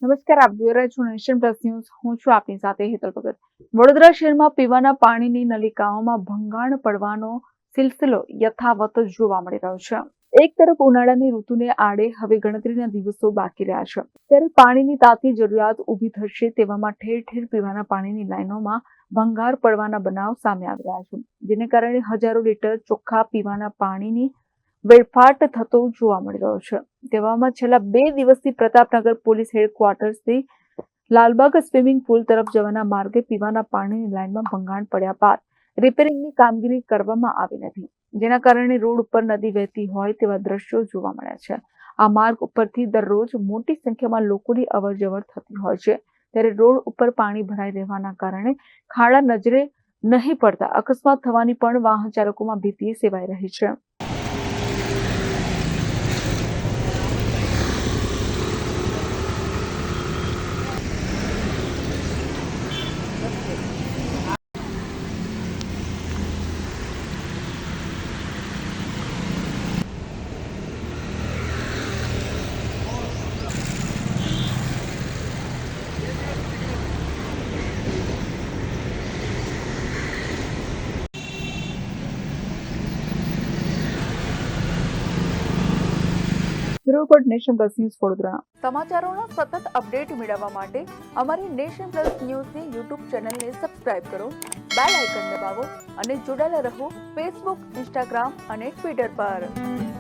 નમસ્કાર, આપ જોઈ રહ્યા છો નેશન પ્લસ ન્યૂઝ. હું છું આપની સાથે હેતલ ભગત. વડોદરા શહેરમાં પીવાના પાણીની નલિકાઓમાં ભંગાણ પડવાનો સિલસિલો યથાવત જોવા મળી રહ્યો છે. એક તરફ ઉનાળાની ઋતુને આડે હવે ગણતરીના દિવસો બાકી રહ્યા છે, ત્યારે પાણીની તાતી જરૂરિયાત ઊભી થશે તેવામાં ઠેર ઠેર પીવાના પાણીની લાઈનોમાં ભંગાર પડવાના બનાવ સામે આવી રહ્યા છે, જેને કારણે હજારો લીટર ચોખ્ખા પીવાના પાણીની વેડફાટ થતો જોવા મળી રહ્યો છે. તેવામાં છેલ્લા 2 દિવસથી પ્રતાપનગર પોલીસ હેડક્વાર્ટર્સથી લાલબાગ સ્વિમિંગ પુલ તરફ જવાના માર્ગે પીવાના પાણીની લાઇનમાં ભંગાણ પડ્યા બાદ રિપેરિંગની કામગીરી કરવામાં આવી નથી, જેના કારણે રોડ ઉપર નદી વહેતી હોય તેવા દ્રશ્યો જોવા મળ્યા છે. આ માર્ગ ઉપરથી દરરોજ મોટી સંખ્યામાં લોકોની અવરજવર થતી હોય છે, ત્યારે રોડ ઉપર પાણી ભરાઈ રહેવાના કારણે ખાડા નજરે નહીં પડતા અકસ્માત થવાની પણ વાહન ચાલકોમાં ભીતિ સેવાઈ રહી છે. Report nation plus news Vadodara. સમાચારોના સતત અપડેટ મેળવવા માટે અમારી નેશન પ્લસ ન્યૂઝની યુટ્યુબ ચેનલને સબસ્ક્રાઇબ કરો, બેલ આઇકન દબાવો અને જોડાયેલા રહો ફેસબુક, ઇન્સ્ટાગ્રામ અને ટ્વિટર પર.